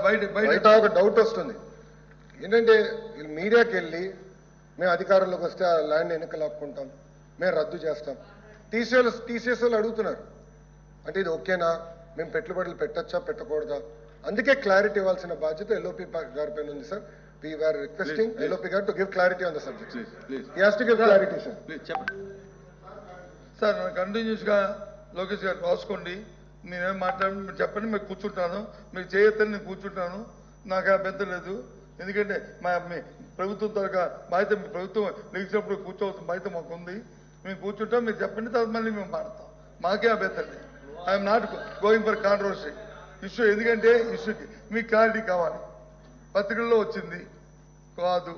బయట ఒక డౌట్ వస్తుంది ఏంటంటే మీడియాకి వెళ్ళి మేము అధికారంలోకి వస్తే ఆ ల్యాండ్ వెనక లాక్కుంటాం, మేము రద్దు చేస్తాం, టీసీఎస్ వాళ్ళు అడుగుతున్నారు. అంటే ఇది ఓకేనా, మేము పెట్టుబడులు పెట్టచ్చా పెట్టకూడదా? అందుకే క్లారిటీ ఇవ్వాల్సిన బాధ్యత ఎల్ఓపి గారి పైన ఉంది sir. We were requesting LOP గారు to give clarity on the subject. Please. He has to give clarity, sir. Please, sir continuous గా లోకేష్ గారు రాసుకోండి. నేనేం మాట్లాడి చెప్పండి, మీరు కూర్చుంటాను, మీరు చేయొద్దని నేను కూర్చుంటాను. నాకు అభ్యంతరం లేదు. ఎందుకంటే మీ ప్రభుత్వం తరగా బాధ్యత, మీ ప్రభుత్వం లేచినప్పుడు కూర్చోవలసిన బాధ్యత మాకు ఉంది. మేము కూర్చుంటాం, మీరు చెప్పండి, తర్వాత మళ్ళీ మేము మాడతాం. మాకే అభ్యంతరం లేదు. I'm not going for controversy issue. ఎందుకంటే ఇష్యూకి మీకు క్లారిటీ కావాలి. పత్రికల్లో వచ్చింది కాదు,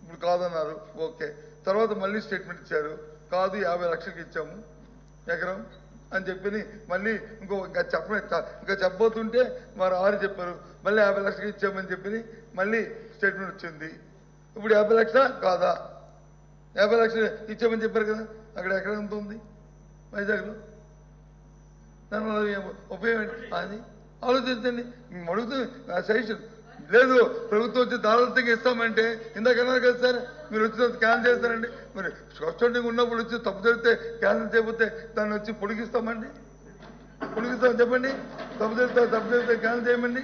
ఇప్పుడు కాదన్నారు, ఓకే. తర్వాత మళ్ళీ స్టేట్మెంట్ ఇచ్చారు, కాదు 50 లక్షలకి ఇచ్చాము ఎకరం అని చెప్పి మళ్ళీ ఇంకా చెప్పబోతుంటే వారు 6 చెప్పారు, మళ్ళీ 50 లక్షలకి ఇచ్చామని చెప్పి మళ్ళీ స్టేట్మెంట్ వచ్చింది. ఇప్పుడు 50 లక్షల కాదా? 50 లక్షలు ఇచ్చామని చెప్పారు కదా, అక్కడ ఎకరం ఎంత ఉంది వైజాగ్లో? దానివల్ల ఉపయోగం అది ఆలోచించండి. మేము అడుగుతుంది సజెషన్ లేదు. ప్రభుత్వం వచ్చి దారాళంగా ఇస్తామంటే ఇందాక అన్నారు కదా సార్, మీరు వచ్చిన క్యాన్సిల్ చేస్తారండి. మరి కస్టోడింగ్ ఉన్నప్పుడు వచ్చి తప్పు జరిగితే క్యాన్సిల్ చేయకపోతే దాన్ని వచ్చి పొడిగిస్తామండి? పొడిగిస్తామని చెప్పండి. తప్పు జరిగితే క్యాన్సిల్ చేయమండి.